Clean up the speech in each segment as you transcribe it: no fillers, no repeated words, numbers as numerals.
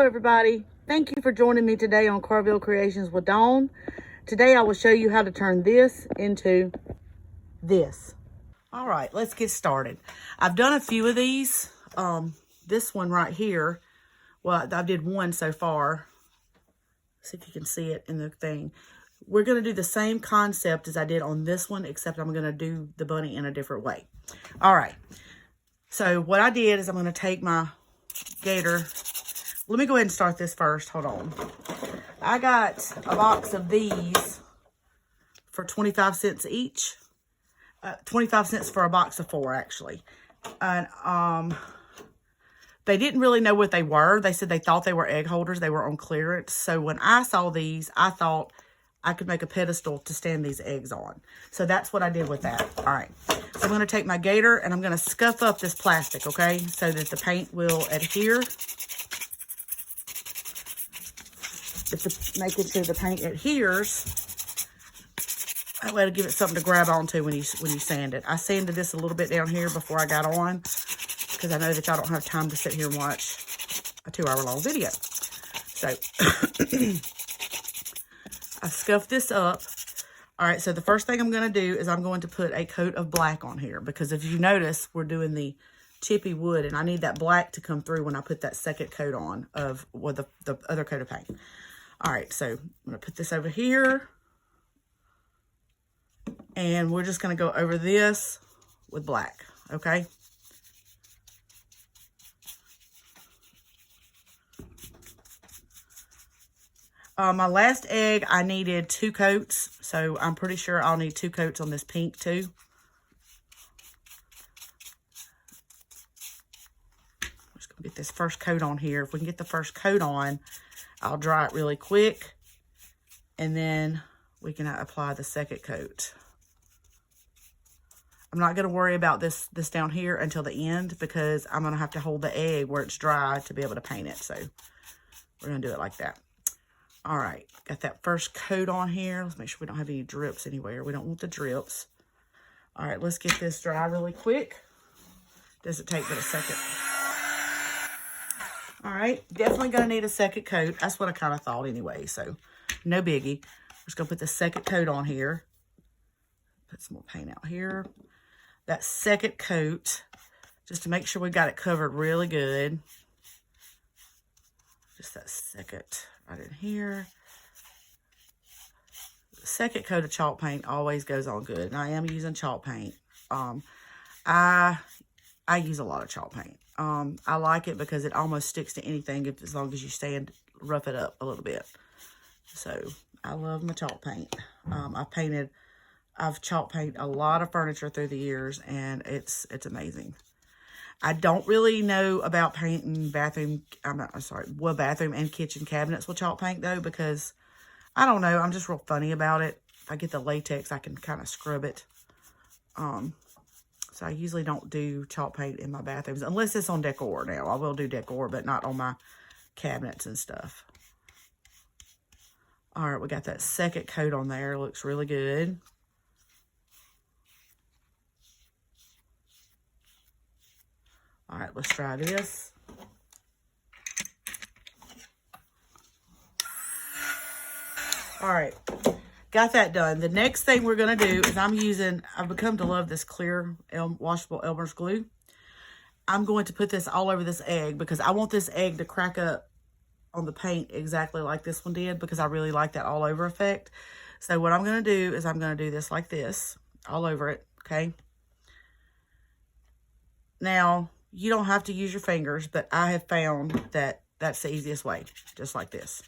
Hello everybody. Thank you for joining me today on Carrville Creations with Dawn. Today I will show you how to turn this into this. All right, let's get started. I've done a few of these. This one right here, well, I did one so far. See if you can see it in the thing. We're going to do the same concept as I did on this one, except I'm going to do the bunny in a different way. All right. So what I did is I'm going to take my gator. Let me go ahead and start this first. Hold on. I got a box of these for 25 cents each. 25 cents for a box of 4, actually. And they didn't really know what they were. They said they thought they were egg holders. They were on clearance. So when I saw these, I thought I could make a pedestal to stand these eggs on. So that's what I did with that. All right. So I'm going to take my gator and I'm going to scuff up this plastic, okay, so that the paint will adhere. Making sure the paint adheres. That way to give it something to grab onto when you sand it. I sanded this a little bit down here before I got on, because I know that y'all don't have time to sit here and watch a 2-hour-long video. So I scuffed this up. All right, so the first thing I'm going to do is I'm going to put a coat of black on here, because if you notice, we're doing the chippy wood, and I need that black to come through when I put that second coat on of the other coat of paint. All right, so I'm going to put this over here, and we're just going to go over this with black, okay? My last egg, I needed 2 coats, so I'm pretty sure I'll need 2 coats on this pink too. I'm just going to get this first coat on here. If we can get the first coat on, I'll dry it really quick, and then we can apply the second coat. I'm not going to worry about this down here until the end, because I'm going to have to hold the egg where it's dry to be able to paint it. So we're going to do it like that. All right, got that first coat on here. Let's make sure we don't have any drips anywhere. We don't want the drips. All right, let's get this dry really quick. Doesn't take but a second. All right, definitely going to need a second coat. That's what I kind of thought anyway, so no biggie. We're just going to put the second coat on here. Put some more paint out here. That second coat, just to make sure we got it covered really good. Just that second right in here. The second coat of chalk paint always goes on good. And I am using chalk paint. I use a lot of chalk paint. I like it because it almost sticks to anything as long as you rough it up a little bit. So I love my chalk paint. I've chalk painted a lot of furniture through the years, and it's amazing. I don't really know about painting bathroom and kitchen cabinets with chalk paint though, because I don't know, I'm just real funny about it. If I get the latex, I can kind of scrub it. So I usually don't do chalk paint in my bathrooms unless it's on Décor. Now I will do Décor, but not on my cabinets and stuff. All right, we got that second coat on there. Looks really good. All right, let's try this. All right, got that done. The next thing we're going to do is I've become to love this clear washable Elmer's glue. I'm going to put this all over this egg because I want this egg to crack up on the paint exactly like this one did, because I really like that all over effect. So what I'm going to do is I'm going to do this like this, all over it, okay? Now, you don't have to use your fingers, but I have found that that's the easiest way, just like this.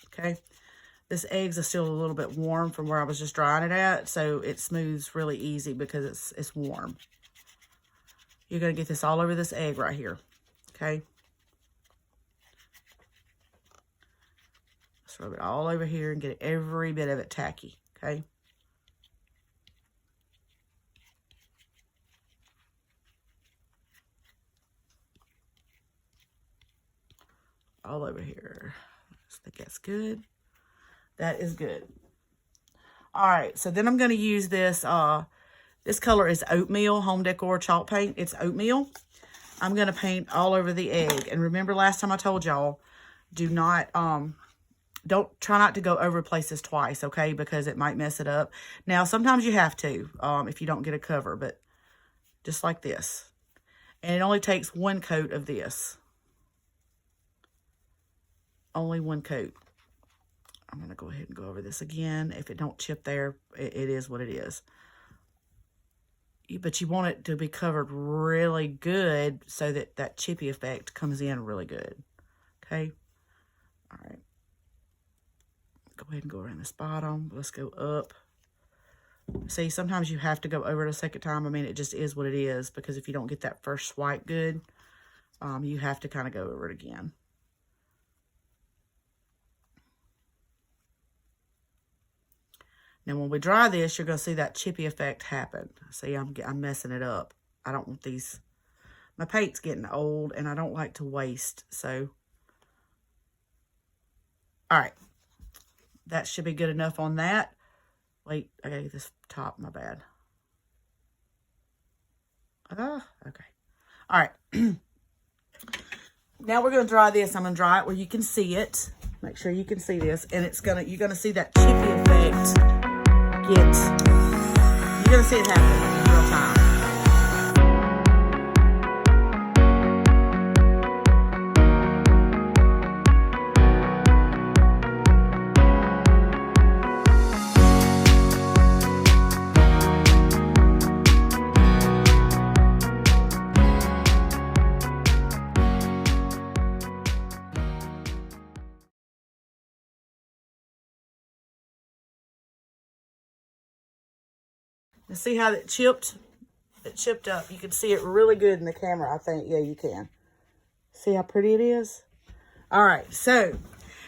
Okay, this eggs are still a little bit warm from where I was just drying it at, so it smooths really easy because it's warm. You're going to get this all over this egg right here, okay? Let's rub it all over here and get every bit of it tacky, okay? All over here. I think that's good. That is good. All right, so then I'm going to use this. This color is Oatmeal Home Decor Chalk Paint. It's Oatmeal. I'm going to paint all over the egg. And remember last time I told y'all, do not, try not to go over places twice, okay? Because it might mess it up. Now, sometimes you have to, if you don't get a cover, but just like this. And it only takes one coat of this. Only one coat. I'm going to go ahead and go over this again. If it don't chip there, it is what it is. But you want it to be covered really good so that that chippy effect comes in really good. Okay? All right. Go ahead and go around this bottom. Let's go up. See, sometimes you have to go over it a second time. I mean, it just is what it is, because if you don't get that first swipe good, you have to kind of go over it again. Now, when we dry this, you're going to see that chippy effect happen. See, I'm messing it up. I don't want these. My paint's getting old, and I don't like to waste. So, all right. That should be good enough on that. Wait, I got to get this top. My bad. Okay. All right. Now we're going to dry this. I'm going to dry it where you can see it. Make sure you can see this. And you're going to see that chippy effect. You're going to see it happen in real time. And see how it chipped? It chipped up. You can see it really good in the camera, I think. Yeah, you can. See how pretty it is? All right, so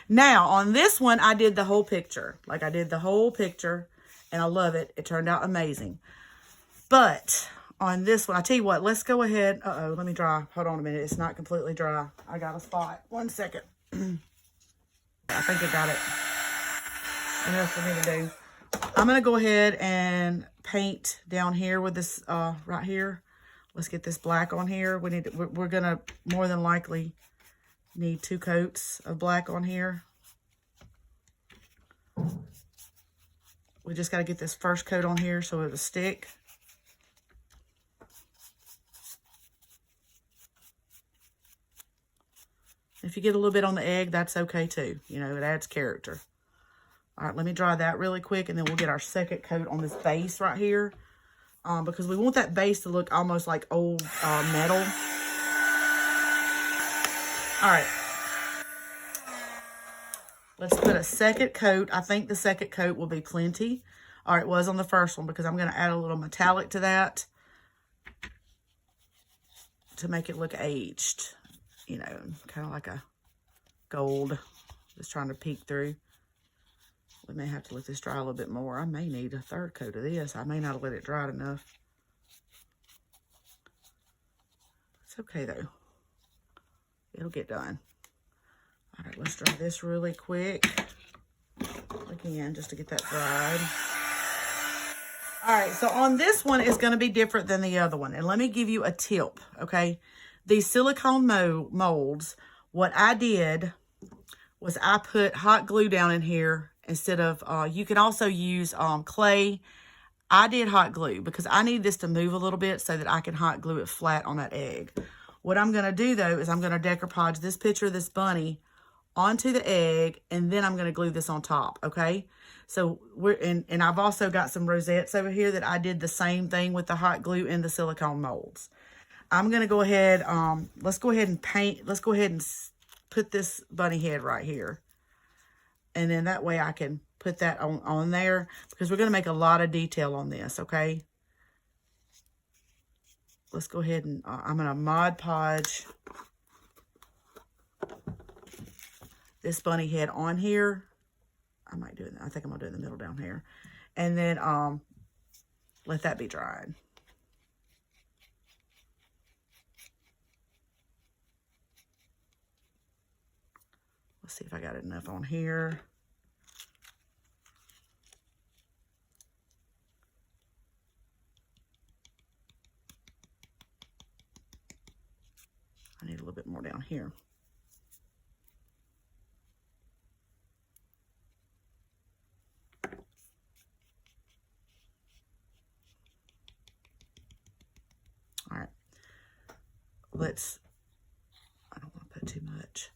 now on this one, I did the whole picture. Like, I did the whole picture, and I love it. It turned out amazing. But on this one, I tell you what, let's go ahead. Uh-oh, let me dry. Hold on a minute. It's not completely dry. I got a spot. 1 second. I think I got it. Enough for me to do. I'm going to go ahead and paint down here with this right here. Let's get this black on here. We're going to more than likely need 2 coats of black on here. We just got to get this first coat on here so it'll stick. If you get a little bit on the egg, that's okay too. You know, it adds character. All right, let me dry that really quick, and then we'll get our second coat on this base right here, because we want that base to look almost like old metal. All right. Let's put a second coat. I think the second coat will be plenty. All right, it was on the first one, because I'm going to add a little metallic to that to make it look aged. You know, kind of like a gold. Just trying to peek through. We may have to let this dry a little bit more. I may need a third coat of this. I may not have let it dry enough. It's okay, though. It'll get done. All right, let's dry this really quick. Again, just to get that dried. All right, so on this one, it's going to be different than the other one. And let me give you a tip, okay? These silicone molds, what I did was I put hot glue down in here instead of, you can also use clay. I did hot glue because I need this to move a little bit so that I can hot glue it flat on that egg. What I'm going to do, though, is I'm going to decoupage this picture of this bunny onto the egg, and then I'm going to glue this on top, okay? So, and I've also got some rosettes over here that I did the same thing with the hot glue in the silicone molds. I'm going to go ahead, let's go ahead and paint, let's go ahead and put this bunny head right here. And then that way I can put that on there, because we're going to make a lot of detail on this, okay? Let's go ahead and, I'm going to Mod Podge this bunny head on here. I might do it, I think I'm going to do it in the middle down here. And then let that be dried. Let's see if I got enough on here. I need a little bit more down here. All right. I don't want to put too much.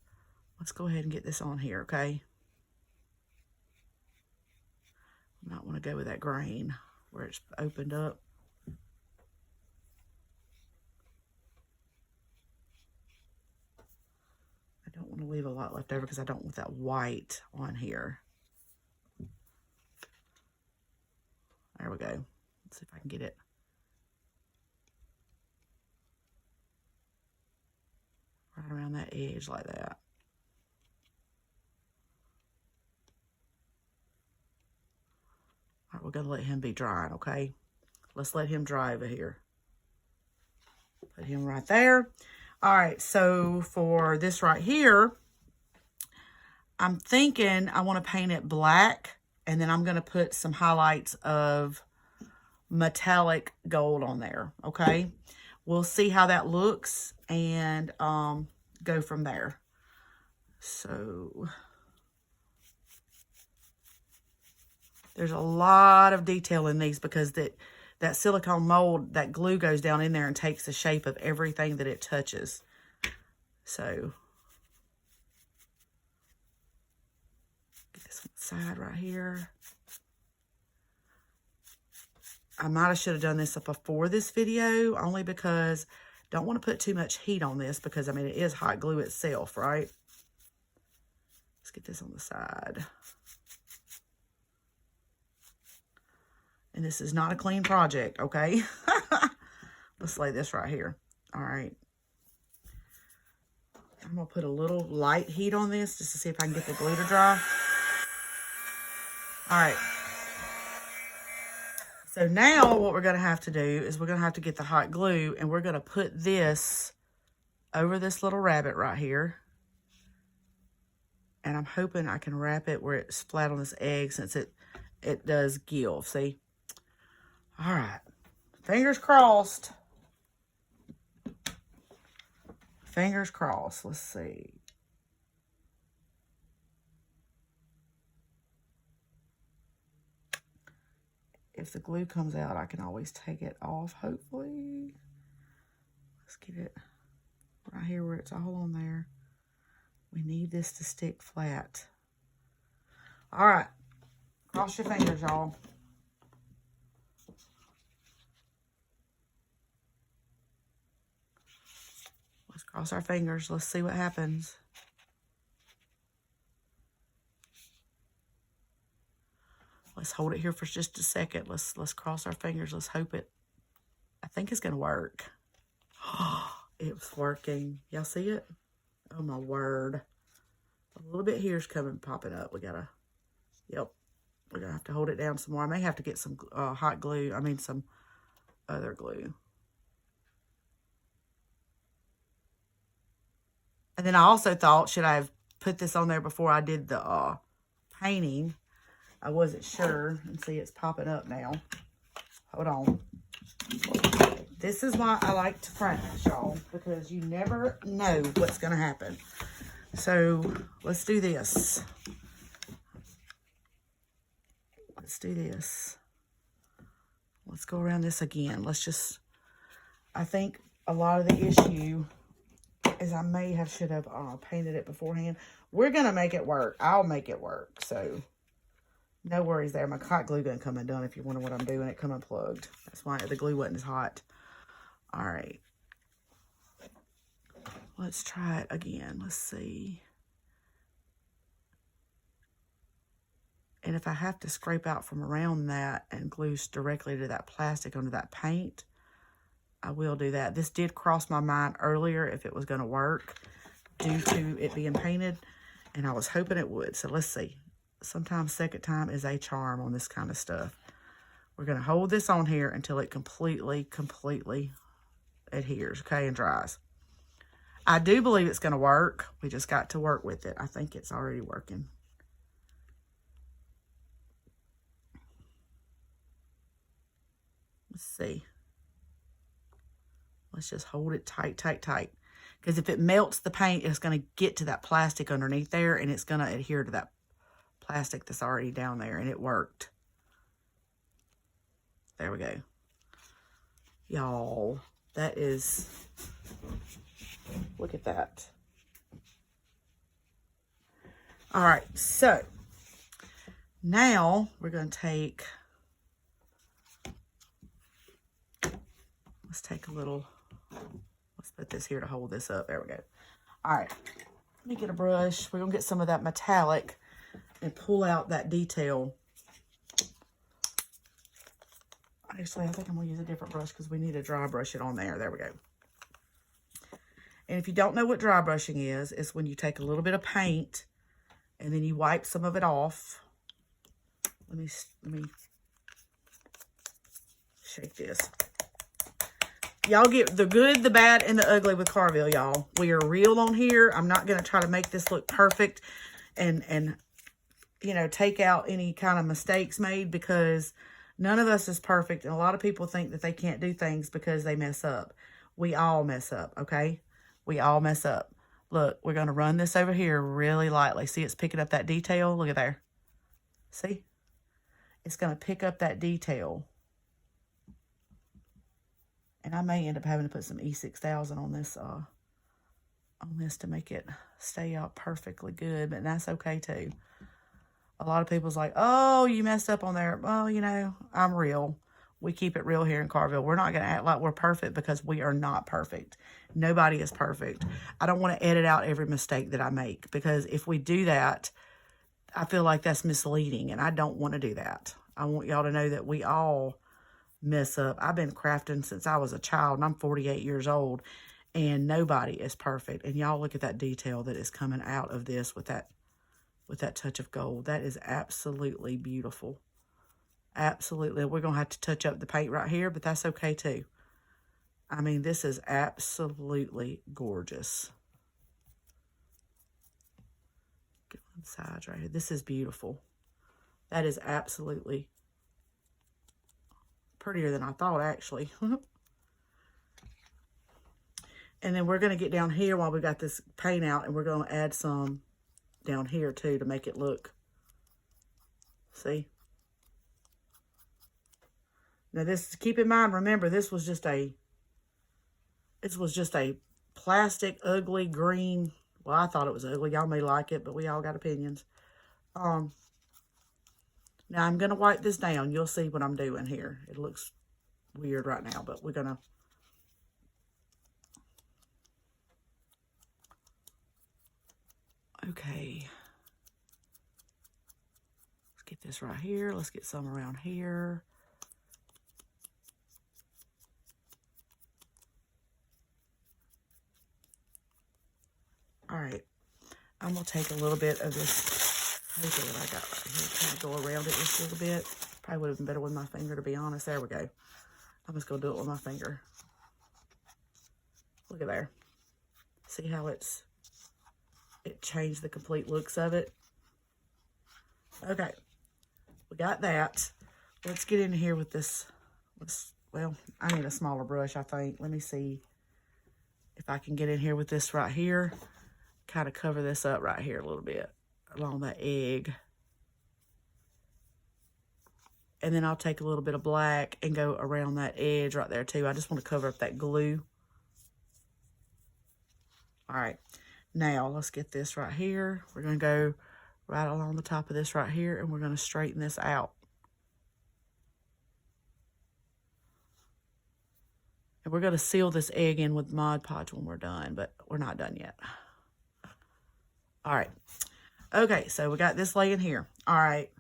Let's go ahead and get this on here, okay? I might want to go with that grain where it's opened up. I don't want to leave a lot left over because I don't want that white on here. There we go. Let's see if I can get it. Right around that edge like that. All right, we're going to let him be drying, okay? Let's let him dry over here. Put him right there. All right, so for this right here, I'm thinking I want to paint it black, and then I'm going to put some highlights of metallic gold on there, okay? We'll see how that looks and go from there. So there's a lot of detail in these because that silicone mold, that glue goes down in there and takes the shape of everything that it touches. So get this on the side right here. I might have should have done this up before this video, only because I don't want to put too much heat on this because, I mean, it is hot glue itself, right? Let's get this on the side. And this is not a clean project, okay? Let's lay this right here. All right. I'm going to put a little light heat on this just to see if I can get the glue to dry. All right. So now what we're going to have to do is we're going to have to get the hot glue, and we're going to put this over this little rabbit right here. And I'm hoping I can wrap it where it's flat on this egg since it does give, see? All right. Fingers crossed. Fingers crossed. Let's see. If the glue comes out, I can always take it off, hopefully. Let's get it right here where it's all on there. We need this to stick flat. All right. Cross your fingers, y'all. Let's cross our fingers. Let's see what happens. Let's hold it here for just a second. Let's cross our fingers. Let's hope it. I think it's going to work. It's working. Y'all see it? Oh, my word. A little bit here's popping up. We got to, yep. We're going to have to hold it down some more. I may have to get some hot glue. I mean, some other glue. And then I also thought, should I have put this on there before I did the painting? I wasn't sure. And see, it's popping up now. Hold on. This is why I like to practice, y'all, because you never know what's going to happen. So let's do this. Let's do this. Let's go around this again. I think a lot of the issue is I should have painted it beforehand. We're going to make it work. I'll make it work. So no worries there. My hot glue gun come undone if you wonder what I'm doing. It come unplugged. That's why the glue wasn't as hot. All right. Let's try it again. Let's see. And if I have to scrape out from around that and glue directly to that plastic under that paint, I will do that. This did cross my mind earlier if it was going to work due to it being painted, and I was hoping it would. So let's see. Sometimes second time is a charm on this kind of stuff. We're going to hold this on here until it completely adheres, okay, and dries. I do believe it's going to work. We just got to work with it. I think it's already working. Let's see. Let's just hold it tight, tight, tight. Because if it melts the paint, it's going to get to that plastic underneath there, and it's going to adhere to that plastic that's already down there, and it worked. There we go. Y'all, that is, look at that. All right, so now we're going to take, let's take a little, let's put this here to hold this up. There we go. All right, let me get a brush. We're going to get some of that metallic and pull out that detail. Actually, I think I'm going to use a different brush because we need to dry brush it on there. There we go. And if you don't know what dry brushing is, it's when you take a little bit of paint and then you wipe some of it off. Let me shake this. Y'all get the good, the bad, and the ugly with Carrville, y'all. We are real on here. I'm not going to try to make this look perfect and you know, take out any kind of mistakes made, because none of us is perfect. And a lot of people think that they can't do things because they mess up. We all mess up, okay? We all mess up. Look, we're going to run this over here really lightly. See, it's picking up that detail. Look at there. See? It's going to pick up that detail. And I may end up having to put some E6000 on this to make it stay out perfectly good, but that's okay too. A lot of people's like, oh, you messed up on there. Well, you know, I'm real. We keep it real here in Carrville. We're not going to act like we're perfect, because we are not perfect. Nobody is perfect. I don't want to edit out every mistake that I make, because if we do that, I feel like that's misleading, and I don't want to do that. I want y'all to know that we all mess up. I've been crafting since I was a child, and I'm 48 years old, and nobody is perfect. And y'all look at that detail that is coming out of this with that touch of gold. That is absolutely beautiful. Absolutely. We're going to have to touch up the paint right here, but that's okay too. I mean, this is absolutely gorgeous. Get on the sides right here. This is beautiful. That is absolutely prettier than I thought, actually. And then we're going to get down here while we got this paint out, and we're going to add some down here too to make it look, see? Now this, keep in mind, remember, this was just a plastic, ugly green. Well, I thought it was ugly. Y'all may like it, but we all got opinions. Now I'm going to wipe this down. You'll see what I'm doing here. It looks weird right now, but we're going to. Okay. Let's get this right here. Let's get some around here. All right. I'm going to take a little bit of this paper that I got right here, kind of go around it just a little bit. Probably would have been better with my finger, to be honest. There we go. I'm just going to do it with my finger. Look at there. See how it changed the complete looks of it? Okay. We got that. Let's get in here with this. Well, I need a smaller brush, I think. Let me see if I can get in here with this right here. Kind of cover this up right here a little bit along that egg. And then I'll take a little bit of black and go around that edge right there too. I just want to cover up that glue. All right. Now let's get this right here. We're going to go right along the top of this right here, and we're going to straighten this out. And we're going to seal this egg in with Mod Podge when we're done, but we're not done yet. All right. Okay, so we got this laying here. All right.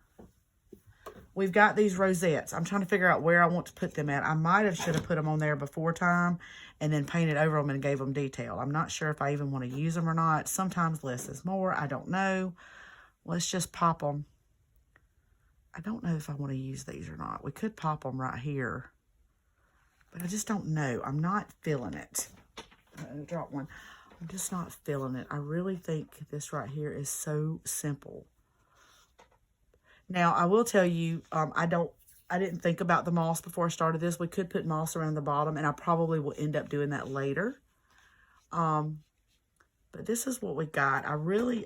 We've got these rosettes. I'm trying to figure out where I want to put them at. I should have put them on there before time and then painted over them and gave them detail. I'm not sure if I even want to use them or not. Sometimes less is more. I don't know. Let's just pop them. I don't know if I want to use these or not. We could pop them right here, but I just don't know. I'm not feeling it. I dropped one. I'm just not feeling it. I really think this right here is so simple. Now, I will tell you, I didn't think about the moss before I started this. We could put moss around the bottom, and I probably will end up doing that later. But this is what we got. I really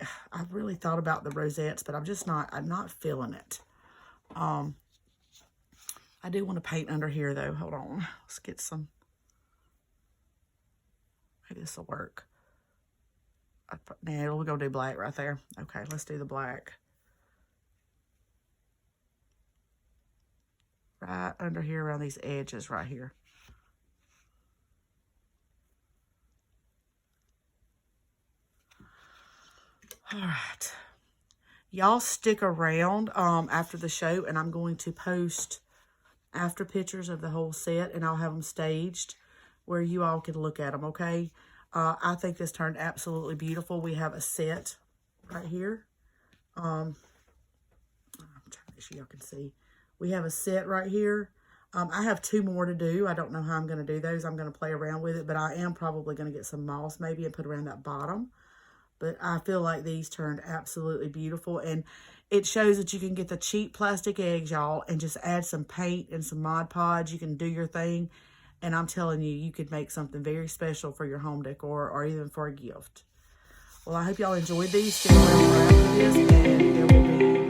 thought about the rosettes, but I'm not feeling it. I do want to paint under here though. Hold on. Let's get some. Maybe this will work. Nah, we're going to do black right there. Okay, let's do the black. Right under here around these edges right here. All right. Y'all stick around after the show, and I'm going to post after pictures of the whole set, and I'll have them staged where you all can look at them, okay? I think this turned absolutely beautiful. We have a set right here. I'm trying to make sure y'all can see. We have a set right here. I have 2 more to do. I don't know how I'm going to do those. I'm going to play around with it, but I am probably going to get some moss maybe and put around that bottom. But I feel like these turned absolutely beautiful. And it shows that you can get the cheap plastic eggs, y'all, and just add some paint and some Mod Podge. You can do your thing. And I'm telling you, you could make something very special for your home decor or even for a gift. Well, I hope y'all enjoyed these. Stick around for after this, and there will be